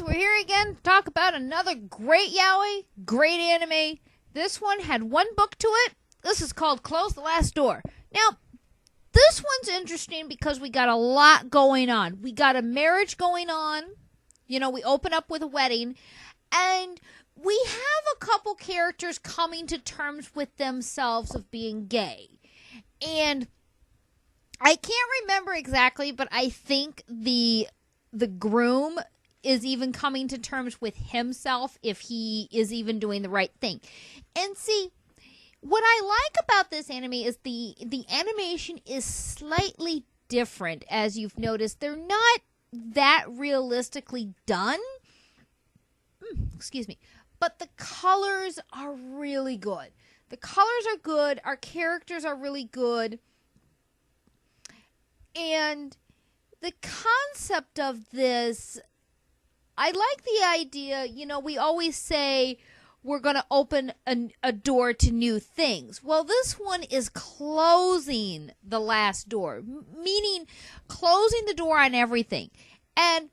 guys, we're here again to talk about another great yaoi, great anime. This one had one book to it. This is called Close the Last Door. Now, this one's interesting because we got a lot going on. We got a marriage going on. You know, we open up with a wedding. And we have a couple characters coming to terms with themselves of being gay. And I can't remember exactly, but I think the groom is even coming to terms with himself if he is even doing the right thing. And see, what I like about this anime is the animation is slightly different. As you've noticed, they're not that realistically done. Excuse me. But the colors are really good. The colors are good. Our characters are really good. And the concept of this, I like the idea, you know, we always say we're going to open a door to new things. Well, this one is closing the last door, meaning closing the door on everything. And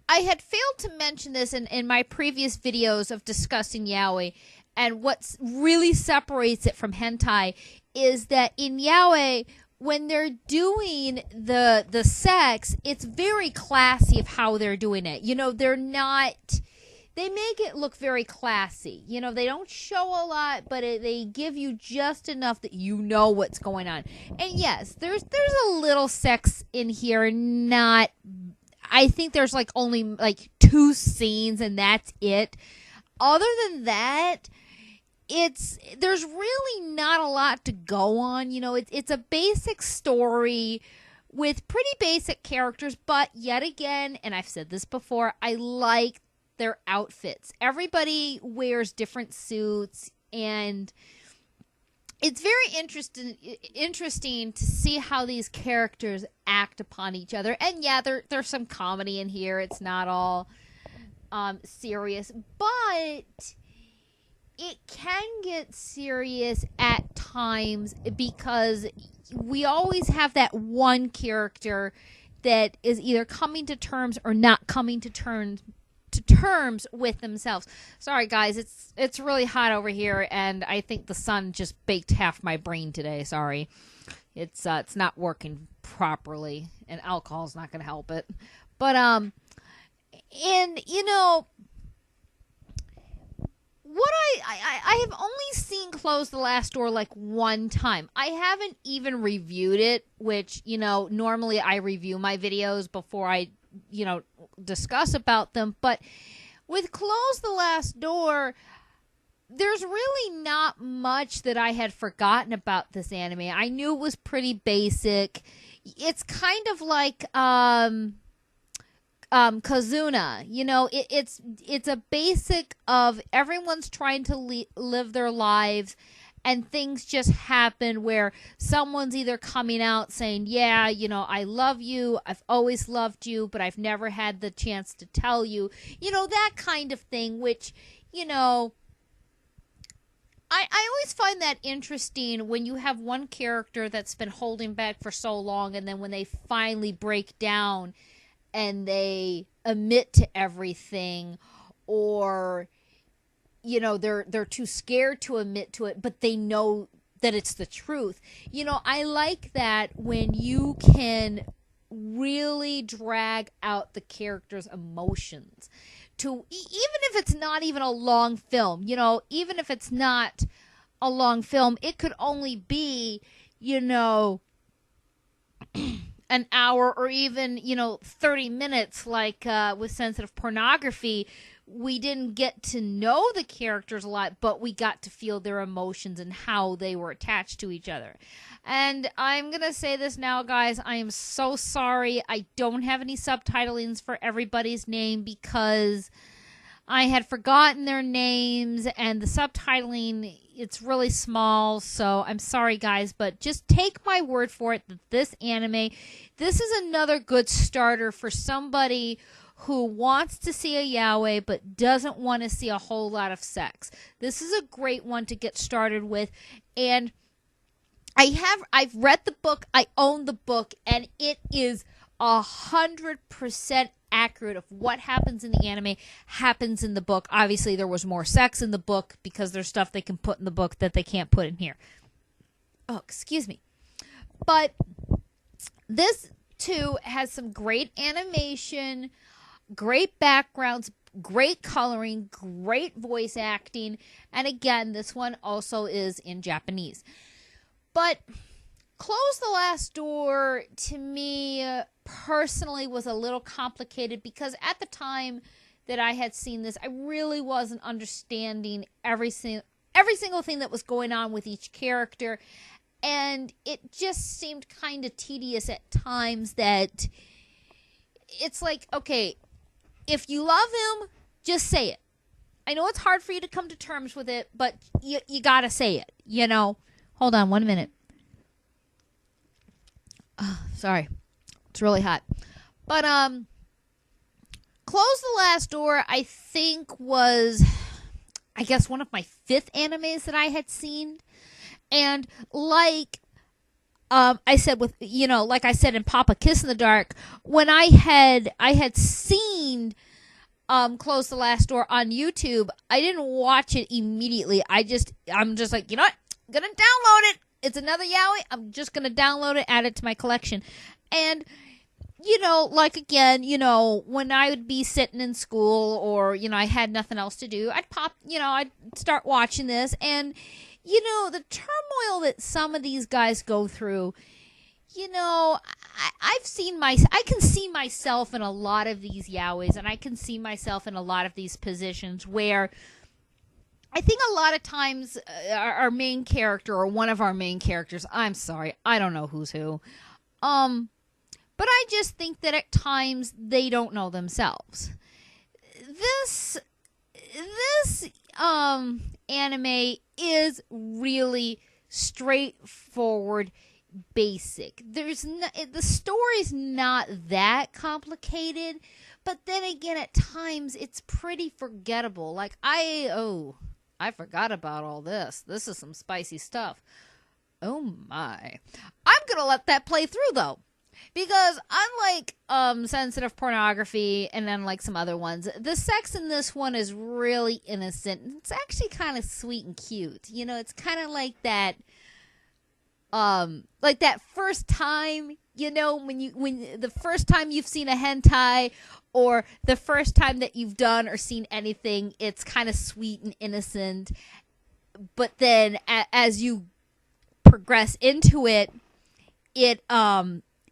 I had failed to mention this in my previous videos of discussing yaoi, and what really separates it from hentai is that in yaoi, when they're doing the sex, it's very classy of how they're doing it. You know, they make it look very classy. You know, they don't show a lot, but they give you just enough that you know what's going on. And yes, there's a little sex in here, I think there's only 2 scenes and that's it. Other than that, there's really not a lot to go on. You know, it's a basic story with pretty basic characters, but yet again, and I've said this before, I like their outfits. Everybody wears different suits, and it's very interesting to see how these characters act upon each other. And yeah, there's some comedy in here. It's not all serious, but it can get serious at times because we always have that one character that is either coming to terms or not coming to terms with themselves. Sorry guys, it's really hot over here, and I think the sun just baked half my brain today. Sorry. It's not working properly, and alcohol's not going to help it. But and you know, what I have only seen Close the Last Door one time. I haven't even reviewed it, which, you know, normally I review my videos before I, you know, discuss about them. But with Close the Last Door, there's really not much that I had forgotten about this anime. I knew it was pretty basic. It's kind of like Kazuna. You know, it's a basic of everyone's trying to live their lives, and things just happen where someone's either coming out saying, yeah, you know, I love you, I've always loved you, but I've never had the chance to tell you. You know, that kind of thing, which, you know, I always find that interesting when you have one character that's been holding back for so long, and then when they finally break down and they admit to everything, or, you know, they're too scared to admit to it, but they know that it's the truth. You know, I like that when you can really drag out the character's emotions to, even if it's not even a long film, you know, even if it's not a long film, it could only be, you know, an hour or even, you know, 30 minutes, like with sensitive pornography. We didn't get to know the characters a lot, but we got to feel their emotions and how they were attached to each other. And I'm going to say this now, guys. I am so sorry. I don't have any subtitlings for everybody's name because I had forgotten their names, and the subtitling, it's really small. So I'm sorry, guys, but just take my word for it that this anime, this is another good starter for somebody who wants to see a yaoi but doesn't want to see a whole lot of sex. This is a great one to get started with. And I've read the book, I own the book, and it is 100% accurate of what happens in the anime happens in the book. Obviously, there was more sex in the book because there's stuff they can put in the book that they can't put in here. Oh, excuse me. But this, too, has some great animation, great backgrounds, great coloring, great voice acting. And again, this one also is in Japanese. But Close the Last Door, to me, personally, was a little complicated because at the time that I had seen this, I really wasn't understanding every single thing that was going on with each character. And it just seemed kind of tedious at times that it's like, okay, if you love him, just say it. I know it's hard for you to come to terms with it, but you gotta say it, you know? Hold on 1 minute. Sorry. It's really hot. But, Close the Last Door, I think was, I guess, one of my 5th animes that I had seen. And like I said with, you know, like I said in Papa Kiss in the Dark, when I had seen Close the Last Door on YouTube, I didn't watch it immediately. I'm just like, you know what? I'm going to download it. It's another yaoi. I'm just going to download it, add it to my collection. And, you know, like again, you know, when I would be sitting in school or, you know, I had nothing else to do, I'd start watching this. And, you know, the turmoil that some of these guys go through, you know, I can see myself in a lot of these yaois, and I can see myself in a lot of these positions where I think a lot of times our main character or one of our main characters, I'm sorry, I don't know who's who, but I just think that at times they don't know themselves. This anime is really straightforward, basic. The story's not that complicated, but then again, at times it's pretty forgettable. Like I forgot about all this. This is some spicy stuff. Oh my! I'm gonna let that play through though. Because unlike sensitive pornography and then like some other ones, the sex in this one is really innocent. It's actually kind of sweet and cute. You know, it's kind of like that first time, you know, when the first time you've seen a hentai or the first time that you've done or seen anything, it's kind of sweet and innocent. But then as you progress into it,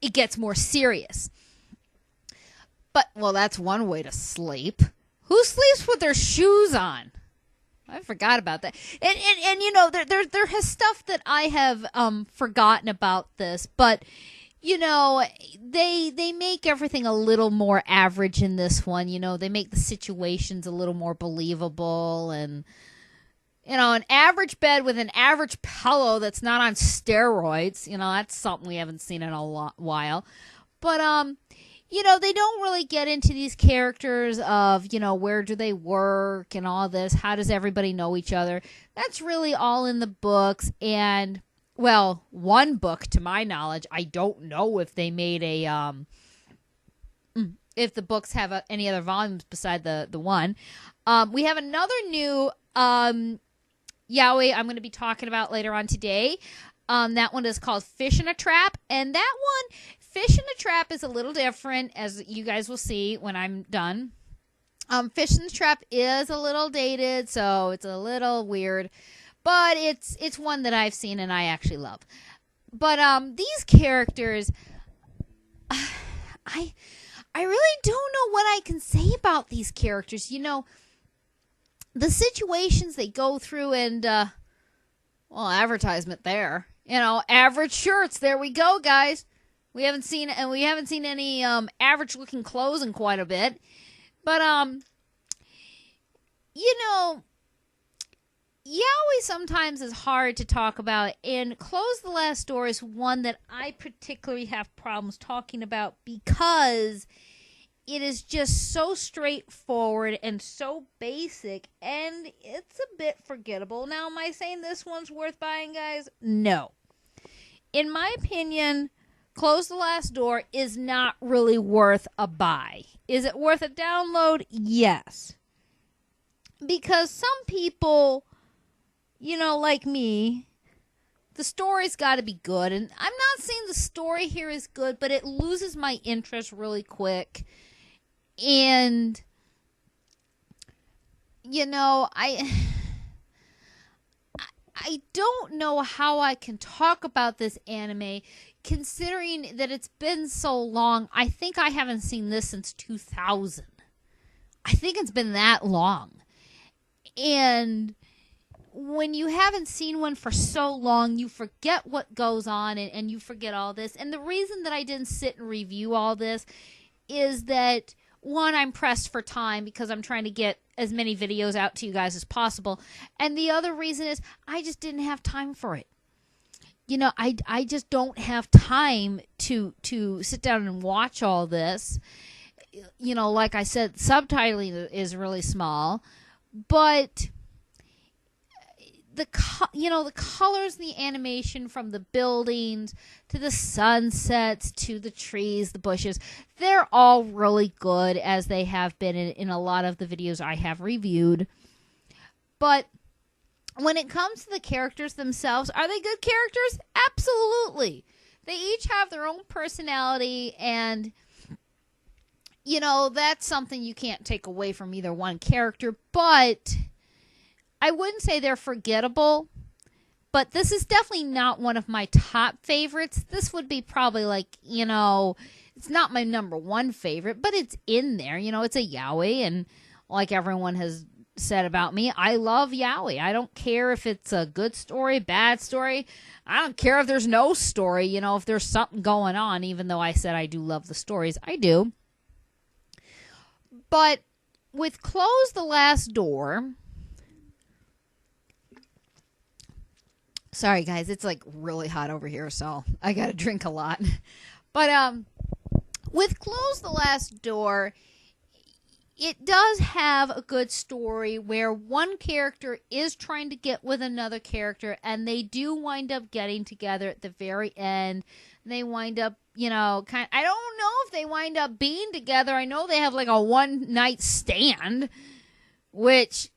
it gets more serious. But, well, that's one way to sleep. Who sleeps with their shoes on? I forgot about that. And you know, there has stuff that I have forgotten about this, but you know, they make everything a little more average in this one. You know, they make the situations a little more believable, and you know, an average bed with an average pillow that's not on steroids. You know, that's something we haven't seen in a while. But, you know, they don't really get into these characters of, you know, where do they work and all this. How does everybody know each other? That's really all in the books. And, well, one book, to my knowledge, I don't know if they made a, if the books have any other volumes beside the one. We have another new, yaoi I'm going to be talking about later on today. That one is called Fish in a Trap. And that one, Fish in a Trap, is a little different, as you guys will see when I'm done. Fish in the Trap is a little dated, so it's a little weird. But it's one that I've seen and I actually love. But these characters, I really don't know what I can say about these characters. You know, the situations they go through, and well, advertisement there. You know, average shirts. There we go, guys. We haven't seen any average looking clothes in quite a bit. But you know, yaoi sometimes is hard to talk about, and Close the Last Door is one that I particularly have problems talking about because it is just so straightforward and so basic, and it's a bit forgettable. Now, am I saying this one's worth buying, guys? No. In my opinion, Close the Last Door is not really worth a buy. Is it worth a download? Yes. Because some people, like me, the story's got to be good. And I'm not saying the story here is good, but it loses my interest really quick. And, I don't know how I can talk about this anime considering that it's been so long. I think I haven't seen this since 2000. I think it's been that long. And when you haven't seen one for so long, you forget what goes on and you forget all this. And the reason that I didn't sit and review all this is that, one, I'm pressed for time because I'm trying to get as many videos out to you guys as possible. And the other reason is I just didn't have time for it. I just don't have time to sit down and watch all this. Like I said, subtitling is really small. But the colors in the animation, from the buildings to the sunsets to the trees, the bushes, they're all really good, as they have been in a lot of the videos I have reviewed. But when it comes to the characters themselves, are they good characters? Absolutely. They each have their own personality, and that's something you can't take away from either one character. But I wouldn't say they're forgettable, but this is definitely not one of my top favorites. This would be probably it's not my number one favorite, but it's in there. It's a yaoi, and like everyone has said about me, I love yaoi. I don't care if it's a good story, bad story. I don't care if there's no story, if there's something going on, even though I said I do love the stories. I do. But with Close the Last Door, sorry guys, it's really hot over here, so I gotta drink a lot. But with Close the Last Door, it does have a good story where one character is trying to get with another character, and they do wind up getting together at the very end. They wind up, I don't know if they wind up being together. I know they have a one-night stand, which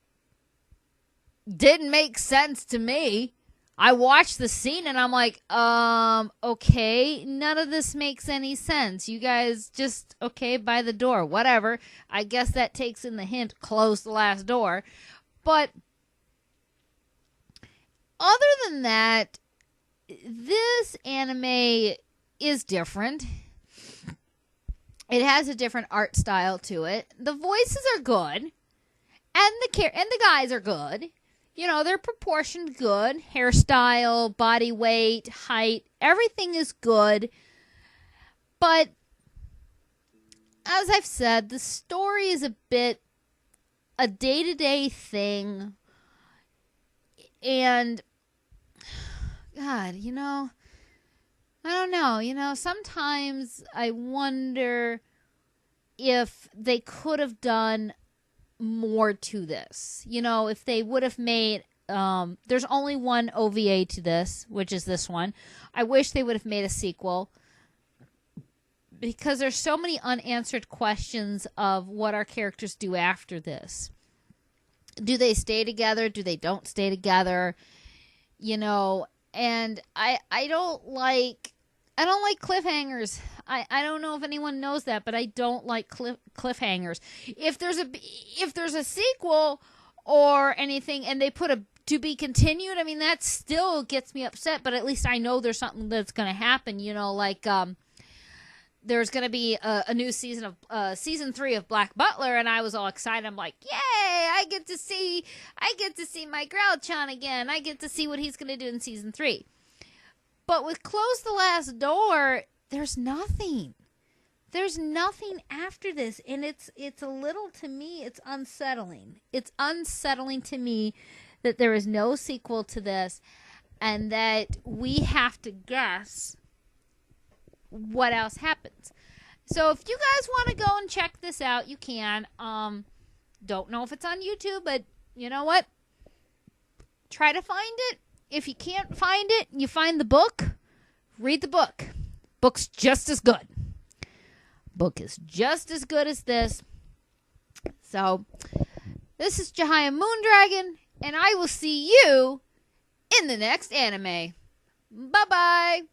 didn't make sense to me. I watched the scene and I'm like, okay, none of this makes any sense. You guys just, okay, by the door, whatever. I guess that takes in the hint, close the last door. But other than that, this anime is different. It has a different art style to it. The voices are good, and the guys are good. They're proportioned good. Hairstyle, body weight, height, everything is good. But as I've said, the story is a bit a day-to-day thing. And God, I don't know. Sometimes I wonder if they could have done more to this. If they would have made there's only one OVA to this, which is this one. I wish they would have made a sequel, because there's so many unanswered questions of what our characters do after this. Do they stay together? Do they don't stay together? And I don't like cliffhangers. I don't know if anyone knows that, but I don't like cliffhangers. If there's a sequel or anything and they put a to be continued, I mean, that still gets me upset, but at least I know there's something that's going to happen, there's going to be a new season of season 3 of Black Butler, and I was all excited. I'm like, yay, I get to see my Grouch-chan again. I get to see what he's going to do in season 3. But with Close the Last Door, there's nothing. There's nothing after this, and it's a little, to me, it's unsettling. It's unsettling to me that there is no sequel to this, and that we have to guess what else happens. So if you guys want to go and check this out, you can. Don't know if it's on YouTube, but you know what? Try to find it. If you can't find it, you find the book. Read the book. Book's just as good. Book is just as good as this. So, this is Jahia Moondragon, and I will see you in the next anime. Bye-bye.